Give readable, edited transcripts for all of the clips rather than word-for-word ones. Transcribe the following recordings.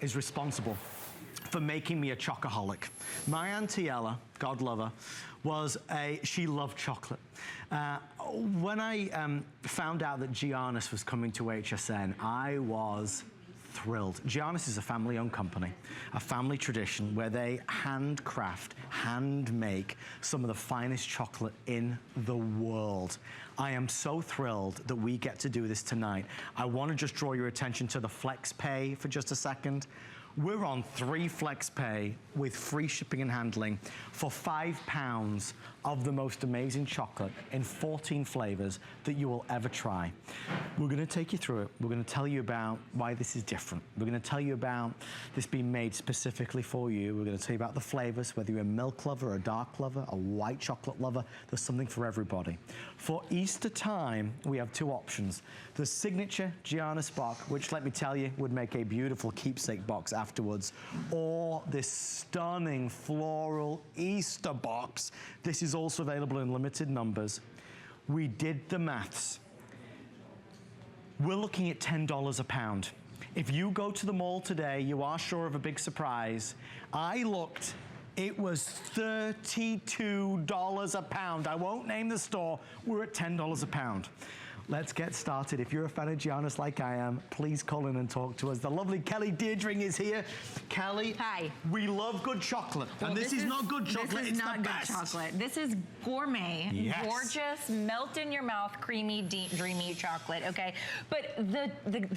is responsible for making me a chocoholic. My Auntie Ella, God love her, she loved chocolate. When I found out that Giannios was coming to HSN, I was thrilled. Giannios is a family-owned company, a family tradition where they handcraft, hand make some of the finest chocolate in the world. I am so thrilled that we get to do this tonight. I want to just draw your attention to the Flex Pay for just a second. We're on 3 Flex Pay with free shipping and handling for £5 of the most amazing chocolate in 14 flavors that you will ever try. We're gonna take you through it. We're gonna tell you about why this is different. We're gonna tell you about this being made specifically for you. We're gonna tell you about the flavors, whether you're a milk lover, a dark lover, a white chocolate lover, there's something for everybody. For Easter time, we have 2 options. The signature Giannios box, which let me tell you, would make a beautiful keepsake box afterwards, or this stunning floral Easter box. This is also available in limited numbers. We did the maths. We're looking at $10 a pound. If you go to the mall today, you are sure of a big surprise. I looked, it was $32 a pound. I won't name the store. We're at $10 a pound. Let's get started. If you're a fan of Giannios like I am, please call in and talk to us. The lovely Kelly Deirdring is here. Kelly. Hi. We love good chocolate. Well, and this is not good chocolate, it's not good chocolate. This is gourmet, yes, gorgeous, melt in your mouth, creamy, deep, dreamy chocolate, okay? But the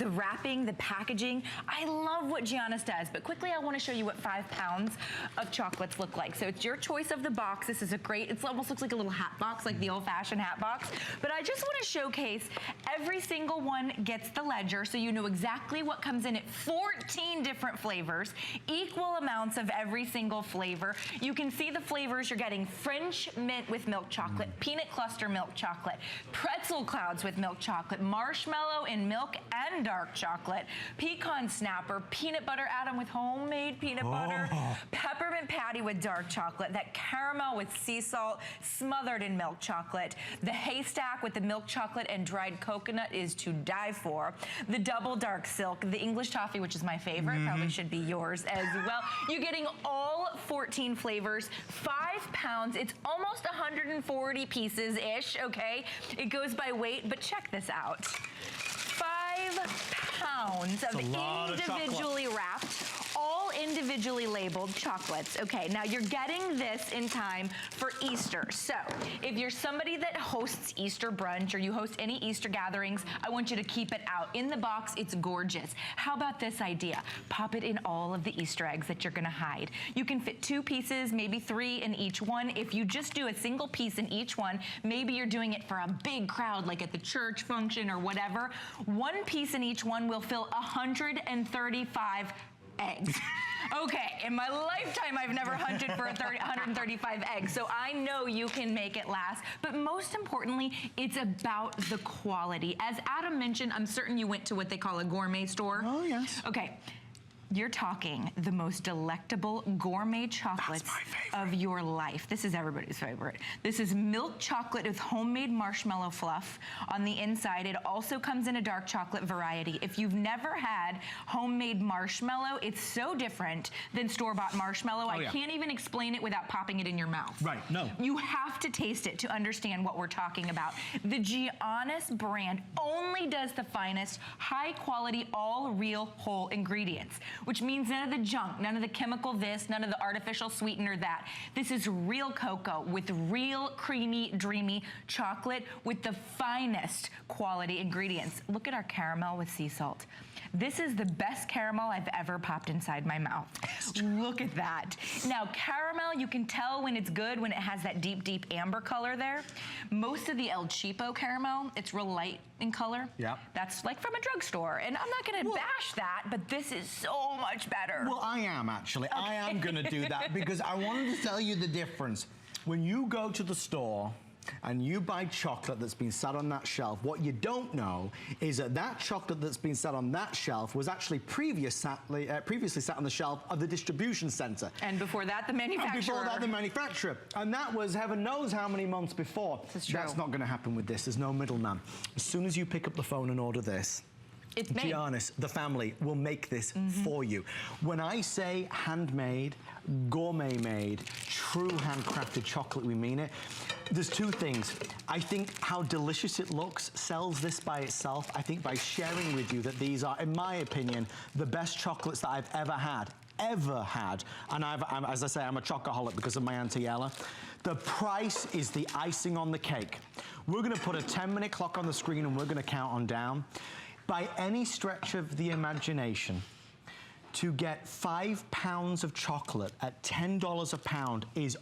wrapping, the packaging, I love what Giannios does. But quickly, I wanna show you what 5 pounds of chocolates look like. So it's your choice of the box. This is a great, it almost looks like a little hat box, like the old-fashioned hat box. But I just wanna showcase every single one gets the ledger, so you know exactly what comes in it. 14 different flavors, equal amounts of every single flavor. You can see the flavors you're getting: French mint with milk chocolate, peanut cluster milk chocolate, pretzel clouds with milk chocolate, marshmallow in milk and dark chocolate, pecan snapper, peanut butter atom with homemade peanut butter, peppermint patty with dark chocolate, that caramel with sea salt smothered in milk chocolate, the haystack with the milk chocolate and dried coconut is to die for. The double dark silk, the English toffee, which is my favorite, probably should be yours as well. You're getting all 14 flavors, 5 pounds. It's almost 140 pieces-ish, okay? It goes by weight, but check this out. 5 pounds of individually wrapped, all individually labeled chocolates. Okay, now you're getting this in time for Easter. So if you're somebody that hosts Easter brunch or you host any Easter gatherings, I want you to keep it out. In the box, it's gorgeous. How about this idea? Pop it in all of the Easter eggs that you're gonna hide. You can fit 2 pieces, maybe 3 in each one. If you just do a single piece in each one, maybe you're doing it for a big crowd, like at the church function or whatever. 1 piece in each one will fill 135 eggs. Okay, in my lifetime, I've never hunted for 135 eggs, so I know you can make it last. But most importantly, it's about the quality. As Adam mentioned, I'm certain you went to what they call a gourmet store. Oh, yes. Okay. You're talking the most delectable gourmet chocolates of your life. This is everybody's favorite. This is milk chocolate with homemade marshmallow fluff on the inside. It also comes in a dark chocolate variety. If you've never had homemade marshmallow, it's so different than store-bought marshmallow. I can't even explain it without popping it in your mouth. Right, no. You have to taste it to understand what we're talking about. The Giannios brand only does the finest, high-quality, all real whole ingredients, which means none of the junk, none of the chemical this, none of the artificial sweetener that. This is real cocoa with real creamy, dreamy chocolate with the finest quality ingredients. Look at our caramel with sea salt. This is the best caramel I've ever popped inside my mouth. Look at that. Now, caramel, you can tell when it's good when it has that deep, deep amber color there. Most of the El Cheapo caramel, it's real light in color. Yeah. That's like from a drugstore. And I'm not gonna bash that, but this is so much better. Well, I am actually. Okay. I am gonna do that because I wanted to tell you the difference. When you go to the store, and you buy chocolate that's been sat on that shelf, what you don't know is that that chocolate that's been sat on that shelf was actually previously sat on the shelf of the distribution center. And before that, the manufacturer. And before that, the manufacturer. And that was heaven knows how many months before. That's true. That's not gonna happen with this. There's no middleman. As soon as you pick up the phone and order this, Giannios, the family, will make this for you. When I say handmade, gourmet made, true handcrafted chocolate, we mean it. There's two things. I think how delicious it looks sells this by itself. I think by sharing with you that these are, in my opinion, the best chocolates that I've ever had. And as I say, I'm a chocoholic because of my Auntie Ella. The price is the icing on the cake. We're gonna put a 10-minute clock on the screen and we're gonna count on down. By any stretch of the imagination, to get 5 pounds of chocolate at $10 a pound is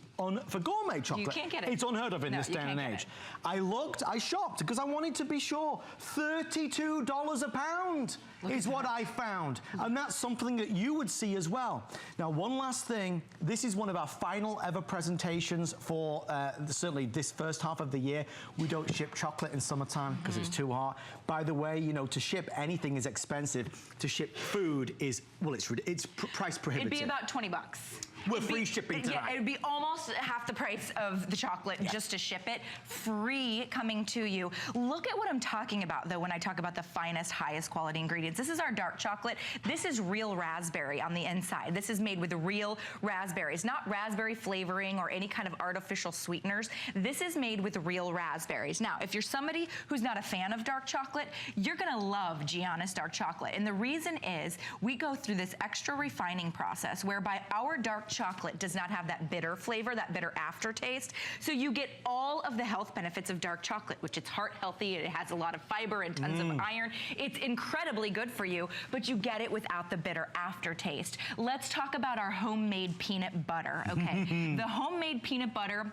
for gourmet chocolate. You can't get it. It's unheard of in this day and age. I shopped because I wanted to be sure. $32 a pound is what I found. And that's something that you would see as well. Now, one last thing. This is one of our final ever presentations for certainly this first half of the year. We don't ship chocolate in summertime because it's too hot. By the way, you know, to ship anything is expensive. To ship food is, well, it's price prohibitive. It'd be about 20 bucks. With free shipping tonight. Yeah, it would be almost half the price of the chocolate just to ship it. Free coming to you. Look at what I'm talking about, though, when I talk about the finest, highest quality ingredients. This is our dark chocolate. This is real raspberry on the inside. This is made with real raspberries, not raspberry flavoring or any kind of artificial sweeteners. This is made with real raspberries. Now, if you're somebody who's not a fan of dark chocolate, you're gonna love Giannios dark chocolate. And the reason is we go through this extra refining process whereby our dark chocolate does not have that bitter flavor, that bitter aftertaste. So you get all of the health benefits of dark chocolate, which it's heart healthy, it has a lot of fiber and tons of iron. It's incredibly good for you, but you get it without the bitter aftertaste. Let's talk about our homemade peanut butter, okay? The homemade peanut butter,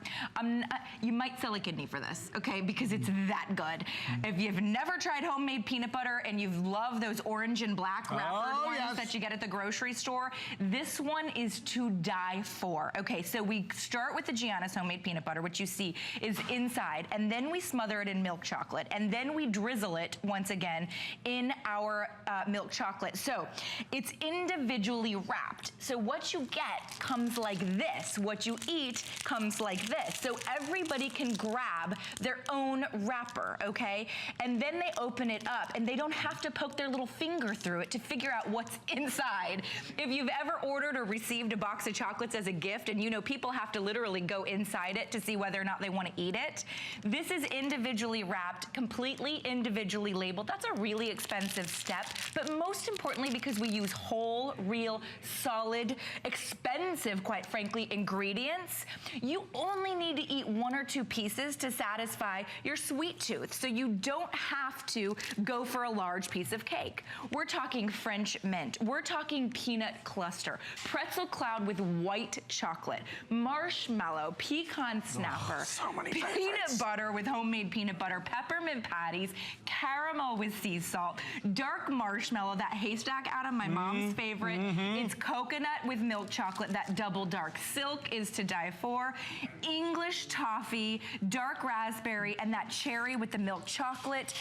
you might sell a kidney for this, okay? Because it's that good. If you've never tried homemade peanut butter and you've loved those orange and black wrapper ones that you get at the grocery store, this one is to die for. Okay, so we start with the Giannios homemade peanut butter, which you see is inside, and then we smother it in milk chocolate, and then we drizzle it once again in our milk chocolate. So it's individually wrapped. So what you get comes like this. What you eat comes like this. So everybody can grab their own wrapper, okay? And then they open it up, and they don't have to poke their little finger through it to figure out what's inside. If you've ever ordered or received a box of chocolates as a gift, and you know people have to literally go inside it to see whether or not they want to eat it, this is individually wrapped, completely individually labeled. That's a really expensive step, but most importantly because we use whole, real, solid, expensive, quite frankly, ingredients, you only need to eat 1 or 2 pieces to satisfy your sweet tooth, so you don't have to go for a large piece of cake. We're talking French mint, we're talking peanut cluster, pretzel cloud with white chocolate, marshmallow, pecan snapper, so many peanut butter with homemade peanut butter, peppermint patties, caramel with sea salt, dark marshmallow, that haystack out of my mom's favorite. It's coconut with milk chocolate, that double dark silk is to die for, English toffee, dark raspberry, and that cherry with the milk chocolate.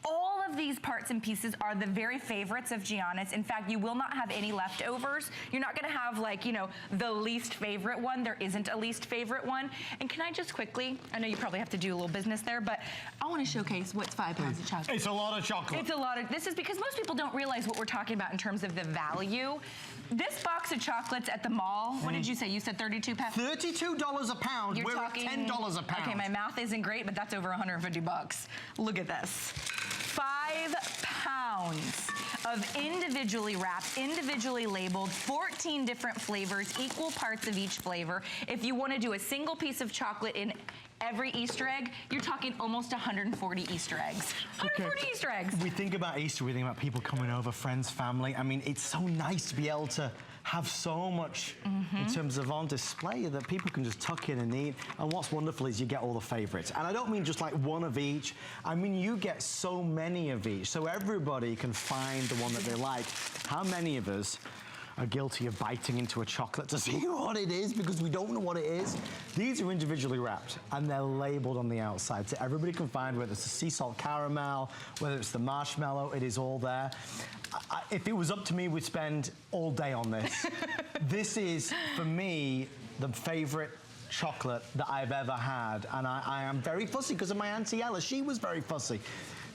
All of these parts and pieces are the very favorites of Giannios. In fact, you will not have any leftovers. You're not gonna have, like, you know, the least favorite one. There isn't a least favorite one. And can I just quickly, I know you probably have to do a little business there, but I wanna showcase what's 5 pounds of chocolate. It's a lot of chocolate. It's a lot of, this is because most people don't realize what we're talking about in terms of the value. This box of chocolates at the mall, what did you say? You said 32 pounds? $32 a pound. We're at $10 a pound. Okay, my math isn't great, but that's over 150 bucks. Look at this. 5 pounds of individually wrapped, individually labeled, 14 different flavors, equal parts of each flavor. If you want to do a single piece of chocolate in every Easter egg, you're talking almost 140 Easter eggs. 140 Easter eggs. We think about Easter, we think about people coming over, friends, family. I mean, it's so nice to be able to have so much in terms of on display that people can just tuck in and eat. And what's wonderful is you get all the favorites. And I don't mean just like one of each. I mean, you get so many of each. So everybody can find the one that they like. How many of us are guilty of biting into a chocolate to see what it is because we don't know what it is? These are individually wrapped and they're labeled on the outside so everybody can find whether it's the sea salt caramel, whether it's the marshmallow, it is all there. If it was up to me, we'd spend all day on this. This is, for me, the favorite chocolate that I've ever had, and I am very fussy because of my Auntie Ella. She was very fussy.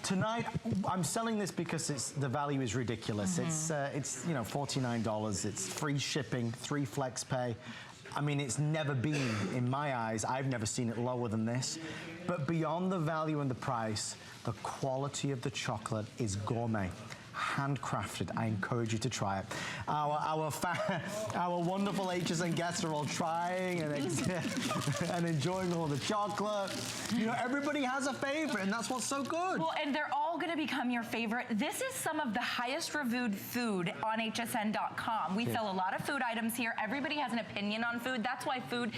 Tonight, I'm selling this because the value is ridiculous. It's you know, $49. It's free shipping, 3 flex pay. I mean, it's never been, in my eyes, I've never seen it lower than this. But beyond the value and the price, the quality of the chocolate is gourmet. Handcrafted. I encourage you to try it. Our wonderful HSN guests are all trying and enjoying all the chocolate. You know, everybody has a favorite, and that's what's so good. Well, and they're all going to become your favorite. This is some of the highest reviewed food on hsn.com. We sell a lot of food items here. Everybody has an opinion on food. That's why food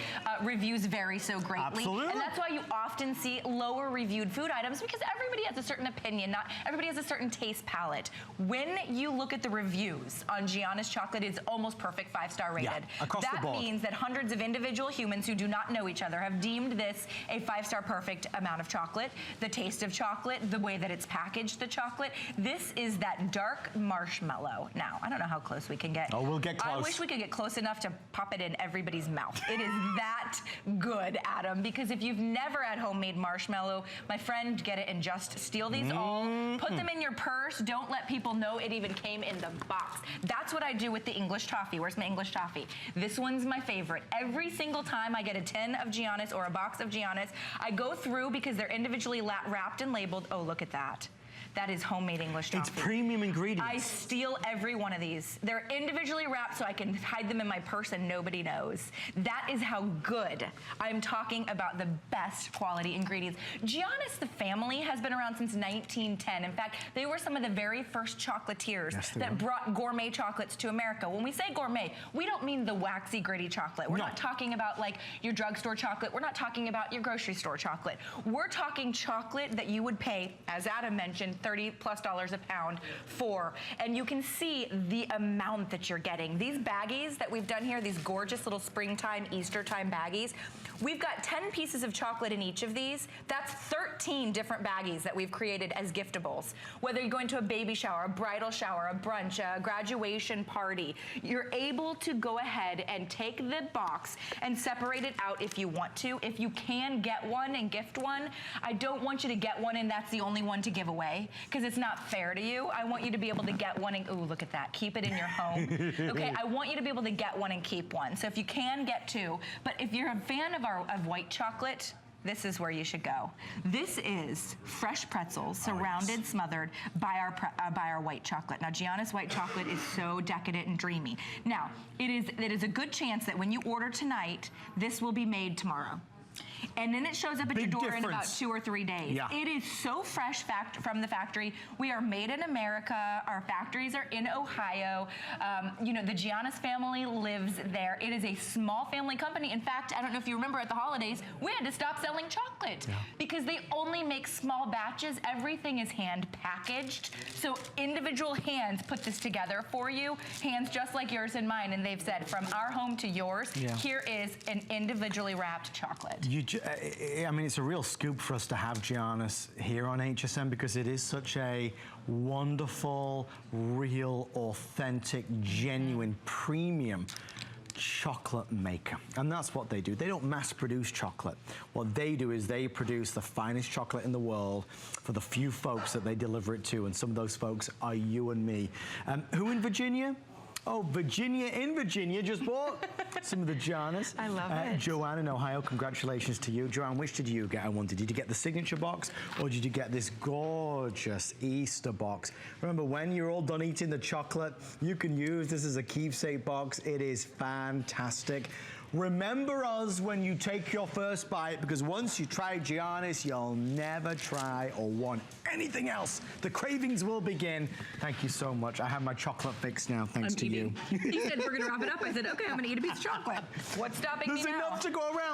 reviews vary so greatly. Absolutely. And that's why you often see lower reviewed food items, because everybody has a certain opinion. Not everybody has a certain taste palette. When you look at the reviews on Giannios chocolate, it's almost perfect 5-star rated. Yeah, across the board. That means that hundreds of individual humans who do not know each other have deemed this a 5-star perfect amount of chocolate. The taste of chocolate, the way that it's packaged, the chocolate. This is that dark marshmallow. Now, I don't know how close we can get. Oh, we'll get close. I wish we could get close enough to pop it in everybody's mouth. It is that good, Adam, because if you've never had homemade marshmallow, my friend, get it and just steal these all. Put them in your purse. Don't let people know it even came in the box. That's what I do with the English toffee. Where's my English toffee? This one's my favorite. Every single time I get a tin of Giannios or a box of Giannios, I go through because they're individually wrapped and labeled. Oh, look at that. That is homemade English toffee. It's premium ingredients. I steal every one of these. They're individually wrapped so I can hide them in my purse and nobody knows. That is how good. I'm talking about the best quality ingredients. Giannios, the family, has been around since 1910. In fact, they were some of the very first chocolatiers that brought gourmet chocolates to America. When we say gourmet, we don't mean the waxy, gritty chocolate. We're not talking about like your drugstore chocolate. We're not talking about your grocery store chocolate. We're talking chocolate that you would pay, as Adam mentioned, $30+ a pound for. And you can see the amount that you're getting. These baggies that we've done here, these gorgeous little springtime, Easter time baggies, we've got 10 pieces of chocolate in each of these. That's 13 different baggies that we've created as giftables. Whether you're going to a baby shower, a bridal shower, a brunch, a graduation party, you're able to go ahead and take the box and separate it out if you want to. If you can get one and gift one, I don't want you to get one and that's the only one to give away, because it's not fair to you. I want you to be able to get one and, ooh, look at that. Keep it in your home. Okay, I want you to be able to get one and keep one. So if you can, get 2. But if you're a fan of white chocolate, this is where you should go. This is fresh pretzels, surrounded, smothered by our white chocolate. Now, Giannios white chocolate is so decadent and dreamy. Now, it is a good chance that when you order tonight, this will be made tomorrow. And then it shows up at your door in about 2 or 3 days. Yeah. It is so fresh from the factory. We are made in America. Our factories are in Ohio. You know, the Giannios family lives there. It is a small family company. In fact, I don't know if you remember at the holidays, we had to stop selling chocolate because they only make small batches. Everything is hand packaged. So individual hands put this together for you, hands just like yours and mine. And they've said, from our home to yours, here is an individually wrapped chocolate. I mean, it's a real scoop for us to have Giannios here on HSN because it is such a wonderful, real, authentic, genuine, premium chocolate maker. And that's what they do. They don't mass produce chocolate. What they do is they produce the finest chocolate in the world for the few folks that they deliver it to. And some of those folks are you and me. Who in Virginia? Oh, Virginia in Virginia just bought some of the Giannios. I love it. Joanne in Ohio, congratulations to you. Joanne, which did you get? I wondered, did you get the signature box or did you get this gorgeous Easter box? Remember, when you're all done eating the chocolate, you can use this as a keepsake box. It is fantastic. Remember us when you take your first bite, because once you try Giannios, you'll never try or want anything else. The cravings will begin. Thank you so much. I have my chocolate fix now, thanks to you. You said we're gonna wrap it up. I said, okay, I'm gonna eat a piece of chocolate. What's stopping me now? There's enough to go around.